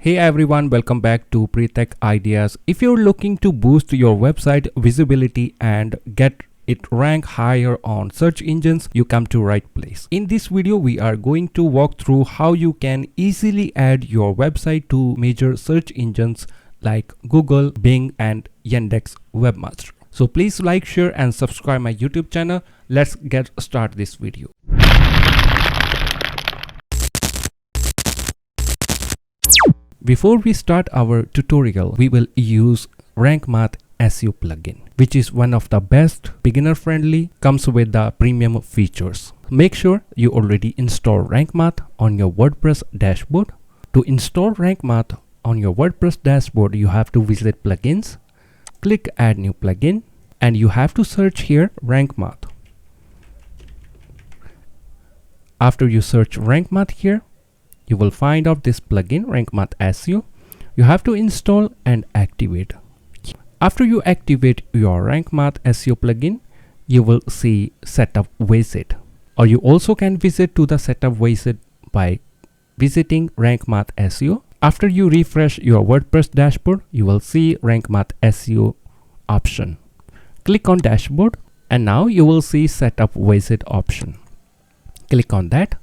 Hey everyone, welcome back to Pre-Tech Ideas. If you're looking to boost your website visibility and get it rank higher on search engines, you come to right place. In this video, we are going to walk through how you can easily add your website to major search engines like Google, Bing, and Yandex Webmaster. So please like, share, and subscribe my YouTube channel. Let's get started this video. Before we start our tutorial, we will use Rank Math SEO plugin, which is one of the best, beginner friendly, comes with the premium features. Make sure you already install Rank Math on your WordPress dashboard. To install Rank Math on your WordPress dashboard, you have to visit plugins, click add new plugin, and you have to search here Rank Math. After you search Rank Math here, you will find out this plugin Rank Math SEO. You have to install and activate. After you activate your Rank Math SEO plugin, you will see setup visit, or you also can visit to the setup visit by visiting Rank Math SEO. After you refresh your WordPress dashboard, you will see Rank Math SEO option. Click on dashboard, and now you will see setup visit option. Click on that,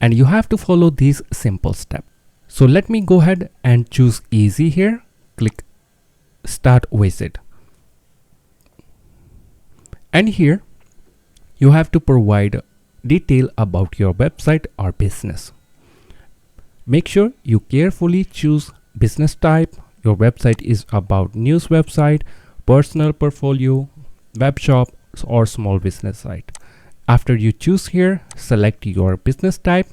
and you have to follow these simple steps. So let me go ahead and choose easy here. Click start visit. And here you have to provide detail about your website or business. Make sure you carefully choose business type. Your website is about news website, personal portfolio, web shop, or small business site. After you choose here, select your business type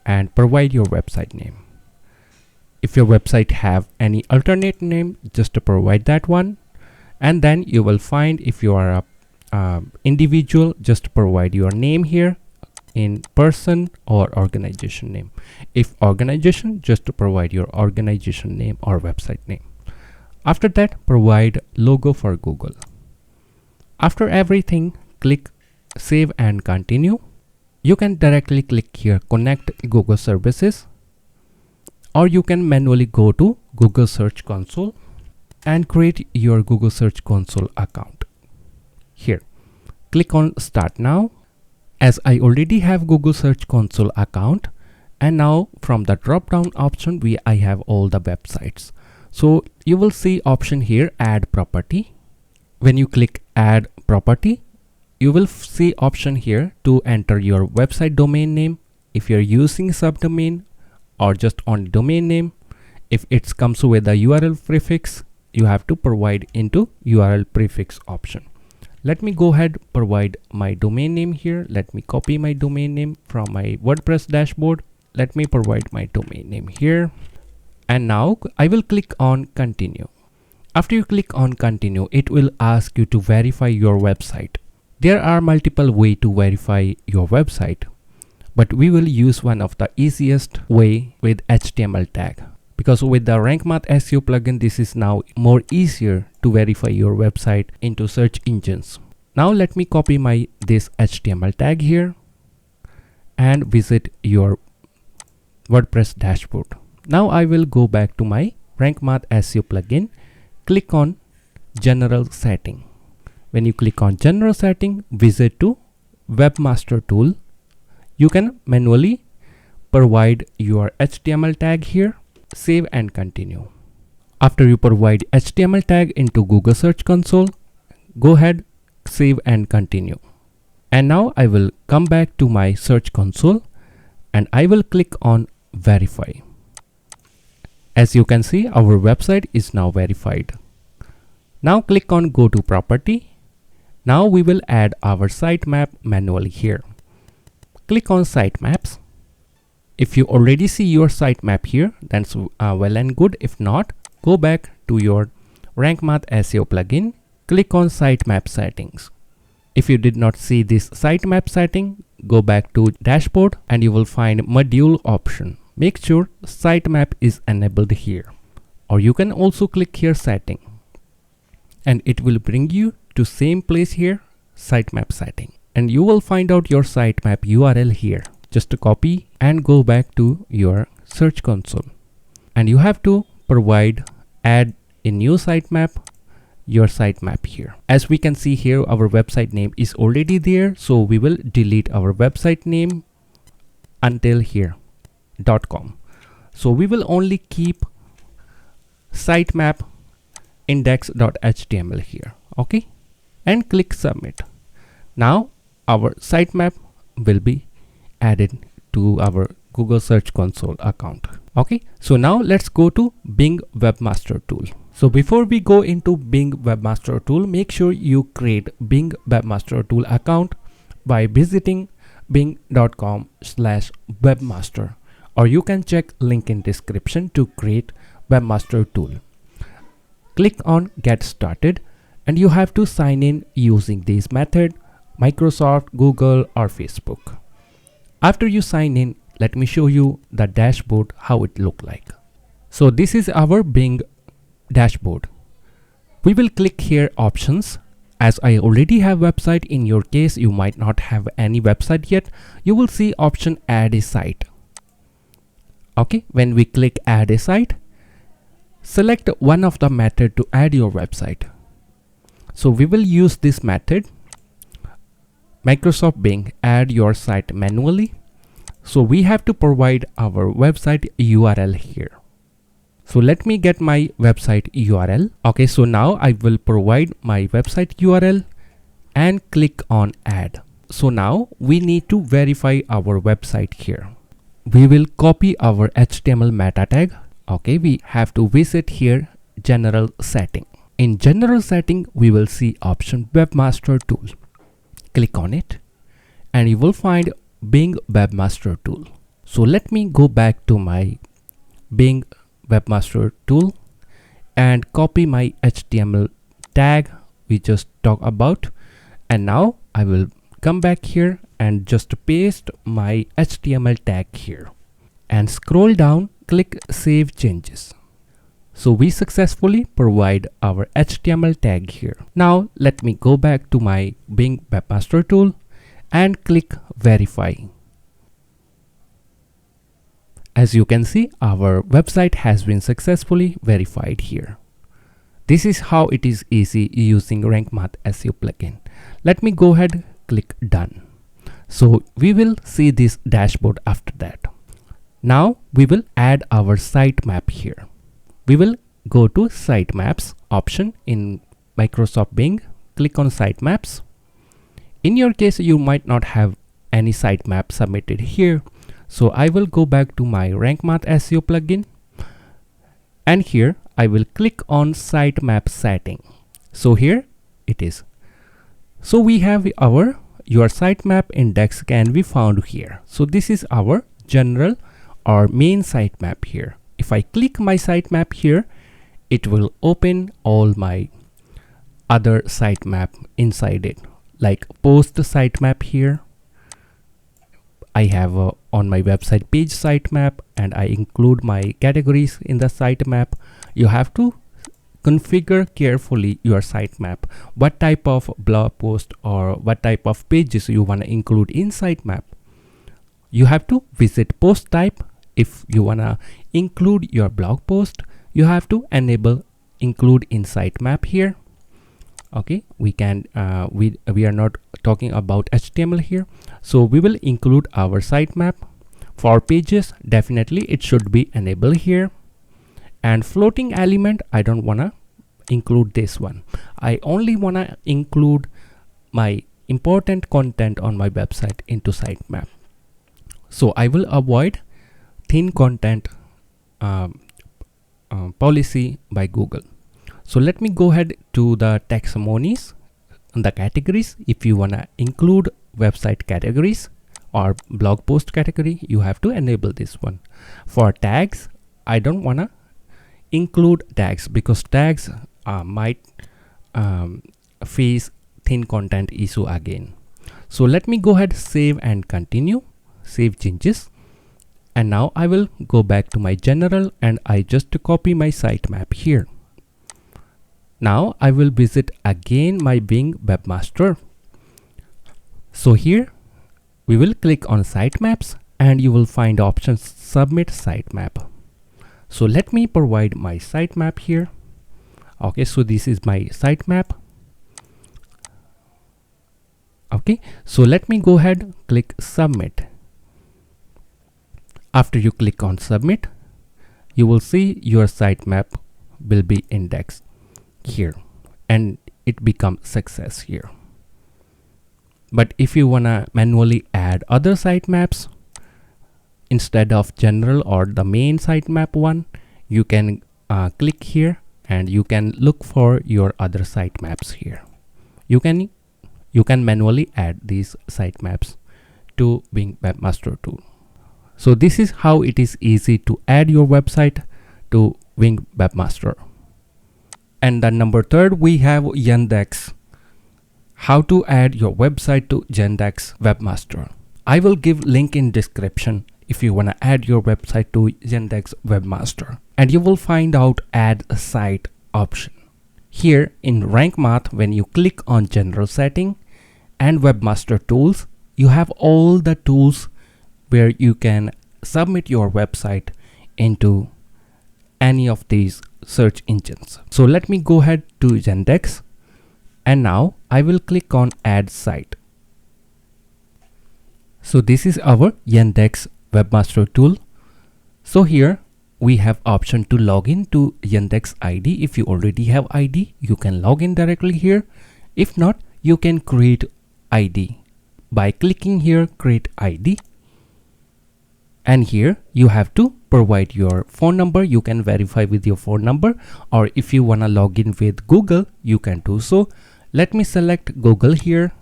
and provide your website name. If your website have any alternate name, just to provide that one. And then you will find if you are a individual, just provide your name here in person or organization name. If organization, just to provide your organization name or website name. After that, provide logo for Google. After everything, click save and continue. You can directly click here connect Google services, or you can manually go to Google Search Console and create your Google Search Console account. Here, click on start now. As I already have Google Search Console account, and now from the drop down option I have all the websites. So you will see option here add property. When you click add property, you will see option here to enter your website domain name if you're using subdomain, or just on domain name. If it comes with a URL prefix, you have to provide into URL prefix option. Let me go ahead provide my domain name here. Let me copy my domain name from my WordPress dashboard. Let me provide my domain name here, and now I will click on continue. After you click on continue, it will ask you to verify your website. There are multiple ways to verify your website, but we will use one of the easiest way with HTML tag, because with the Rank Math SEO plugin, this is now more easier to verify your website into search engines. Now let me copy this HTML tag here and visit your WordPress dashboard. Now I will go back to my Rank Math SEO plugin. Click on general setting. When you click on general setting, visit to Webmaster tool. You can manually provide your HTML tag here, save and continue. After you provide HTML tag into Google Search Console, go ahead, save and continue. And now I will come back to my Search Console and I will click on verify. As you can see, our website is now verified. Now click on go to property. Now we will add our sitemap manually here. Click on sitemaps. If you already see your sitemap here, that's well and good. If not, go back to your Rank Math SEO plugin. Click on sitemap settings. If you did not see this sitemap setting, go back to dashboard and you will find module option. Make sure sitemap is enabled here, or you can also click here setting, and it will bring you to same place here, sitemap setting, and you will find out your sitemap URL here. Just to copy and go back to your Search Console. and you have to add a new sitemap, your sitemap here. As we can see here, our website name is already there, so we will delete our website name until here .com. So we will only keep sitemap index.html here, okay, and click submit. Now our sitemap will be added to our Google Search Console account. Okay, so now let's go to Bing Webmaster Tool. So before we go into Bing Webmaster Tool, make sure you create Bing Webmaster Tool account by visiting bing.com/webmaster, or you can check link in description to create Webmaster Tool. Click on Get Started, and you have to sign in using this method: Microsoft, Google, or Facebook. After you sign in, let me show you the dashboard, how it look like. So this is our Bing dashboard. We will click here options. As I already have website, in your case you might not have any website yet, you will see option add a site. Okay, when we click add a site, select one of the method to add your website. So we will use this method, Microsoft Bing add your site manually. So we have to provide our website URL here. So let me get my website URL. Okay, so now I will provide my website URL and click on add. So now we need to verify our website here. We will copy our HTML meta tag. Okay, we have to visit here general setting. In general setting, we will see option Webmaster Tool. Click on it and you will find Bing Webmaster Tool. So let me go back to my Bing Webmaster Tool and copy my HTML tag we just talked about, and now I will come back here and just paste my HTML tag here and scroll down, click Save Changes. So we successfully provide our HTML tag here. Now let me go back to my Bing Webmaster Tool and click Verify. As you can see, our website has been successfully verified here. This is how it is easy using Rank Math SEO plugin. Let me go ahead, click Done. So we will see this dashboard after that. Now we will add our sitemap here. We will go to Sitemaps option in Microsoft Bing, click on Sitemaps. In your case, you might not have any sitemap submitted here. So I will go back to my Rank Math SEO plugin, and here I will click on sitemap setting. So here it is. So we have your sitemap index can be found here. So this is our general or main sitemap here. If I click my sitemap here, it will open all my other sitemap inside it, like post sitemap here. I have on my website page sitemap, and I include my categories in the sitemap. You have to configure carefully your sitemap, what type of blog post or what type of pages you want to include in sitemap. You have to visit post type. If you want to include your blog post, you have to enable include in sitemap here. Okay, we can we are not talking about HTML here, so we will include our sitemap. For pages, definitely it should be enabled here. And floating element, I don't want to include this one. I only want to include my important content on my website into sitemap. So I will avoid thin content policy by Google. So let me go ahead to the taxonomies and the categories. If you want to include website categories or blog post category, you have to enable this one. For tags, I don't want to include tags because tags might face thin content issue again. So let me go ahead, save and continue, save changes. And now I will go back to my general and I just copy my sitemap here. Now I will visit again my Bing Webmaster. So here we will click on sitemaps and you will find options submit sitemap. So let me provide my sitemap here. Okay, so this is my sitemap. Okay, so let me go ahead, click submit. After you click on submit, you will see your sitemap will be indexed here and it becomes success here. But if you wanna manually add other sitemaps instead of general or the main sitemap one, you can click here and you can look for your other sitemaps here. You can manually add these sitemaps to Bing Webmaster Tool. So this is how it is easy to add your website to Bing Webmaster. And then number 3, we have Yandex. How to add your website to Yandex Webmaster. I will give link in description if you want to add your website to Yandex Webmaster. And you will find out add a site option. Here in Rank Math, when you click on general setting and Webmaster tools, you have all the tools where you can submit your website into any of these search engines. So let me go ahead to Yandex and now I will click on add site. So this is our Yandex Webmaster tool. So here we have option to log in to Yandex ID. If you already have ID, you can log in directly here. If not, you can create ID by clicking here create ID. And here you have to provide your phone number. You can verify with your phone number, or if you want to log in with Google, you can do so. Let me select Google here,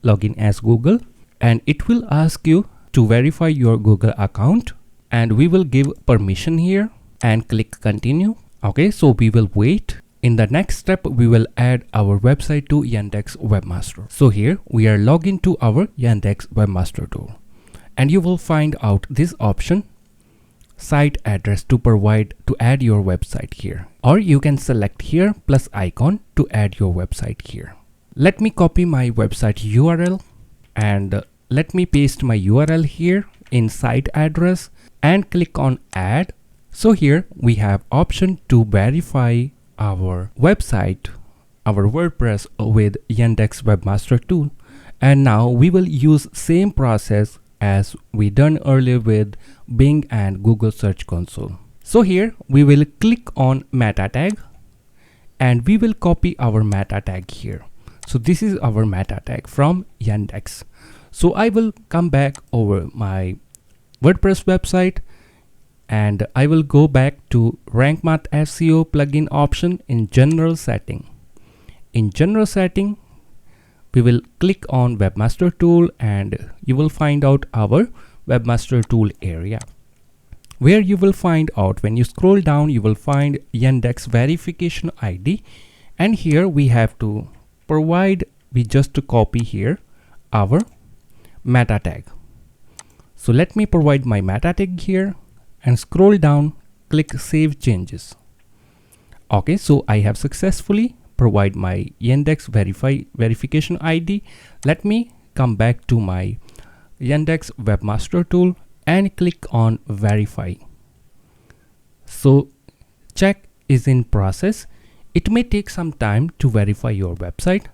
login as Google, and it will ask you to verify your Google account, and we will give permission here and click continue. Okay, so we will wait. In the next step, we will add our website to Yandex Webmaster. So here we are logged into our Yandex Webmaster tool. And you will find out this option, site address to provide to add your website here. Or you can select here plus icon to add your website here. Let me copy my website URL and let me paste my URL here in site address and click on add. So here we have option to verify our website, our WordPress with Yandex Webmaster tool. And now we will use same process as we done earlier with Bing and Google Search Console. So here we will click on meta tag and we will copy our meta tag here. So this is our meta tag from Yandex. So I will come back over my WordPress website and I will go back to Rank Math SEO plugin option in general setting. In general setting, we will click on Webmaster tool and you will find out our Webmaster tool area, where you will find out when you scroll down, you will find Yandex verification ID. And here we have to provide, we just to copy here our meta tag. So let me provide my meta tag here and scroll down, click save changes. Okay, so I have successfully provide my Yandex verification ID. Let me come back to my Yandex Webmaster tool and click on verify. So check is in process. It may take some time to verify your website.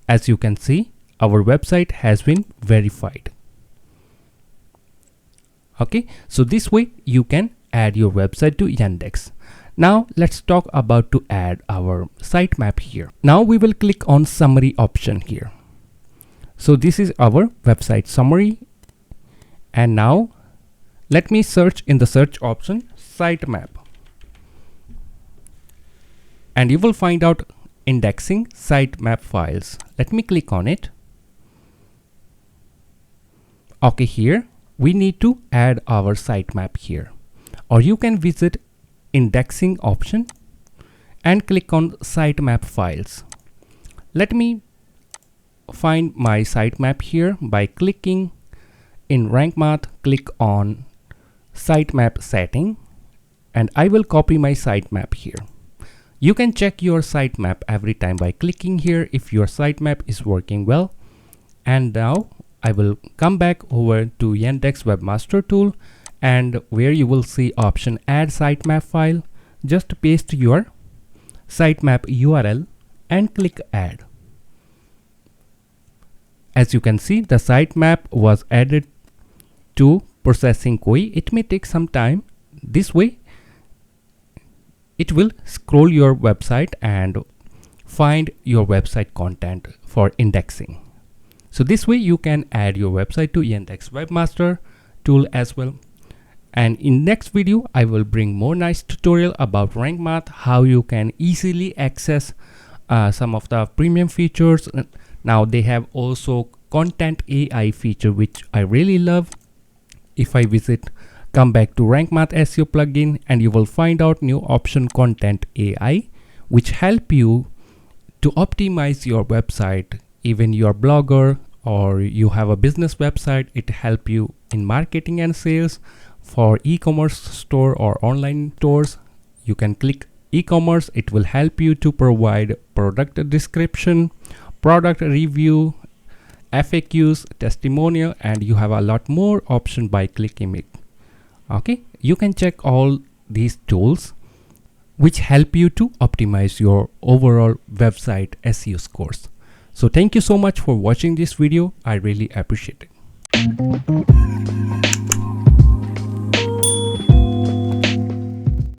As you can see, our website has been verified. Okay, so this way you can add your website to Yandex. Now let's talk about to add our sitemap here. Now we will click on summary option here. So this is our website summary. And now let me search in the search option sitemap. And you will find out indexing sitemap files. Let me click on it. Okay, here we need to add our sitemap here. Or you can visit indexing option and click on sitemap files. Let me find my sitemap here by clicking in Rank Math, click on sitemap setting, and I will copy my sitemap here. You can check your sitemap every time by clicking here if your sitemap is working well. And now I will come back over to Yandex Webmaster tool and where you will see option add sitemap file, just paste your sitemap URL and click add. As you can see, the sitemap was added to processing GUI. It may take some time. This way it will scroll your website and find your website content for indexing. So this way you can add your website to Yandex Webmaster tool as well. And in next video I will bring more nice tutorial about Rank Math, how you can easily access some of the premium features. Now they have also content AI feature, which I really love. If I come back to Rank Math SEO plugin, and you will find out new option content AI, which help you to optimize your website. Even your blogger or you have a business website, it help you in marketing and sales. For e-commerce store or online stores, you can click e-commerce. It will help you to provide product description, product review, FAQs, testimonial, and you have a lot more option by clicking it. Okay, you can check all these tools which help you to optimize your overall website SEO scores. So thank you so much for watching this video. I really appreciate it.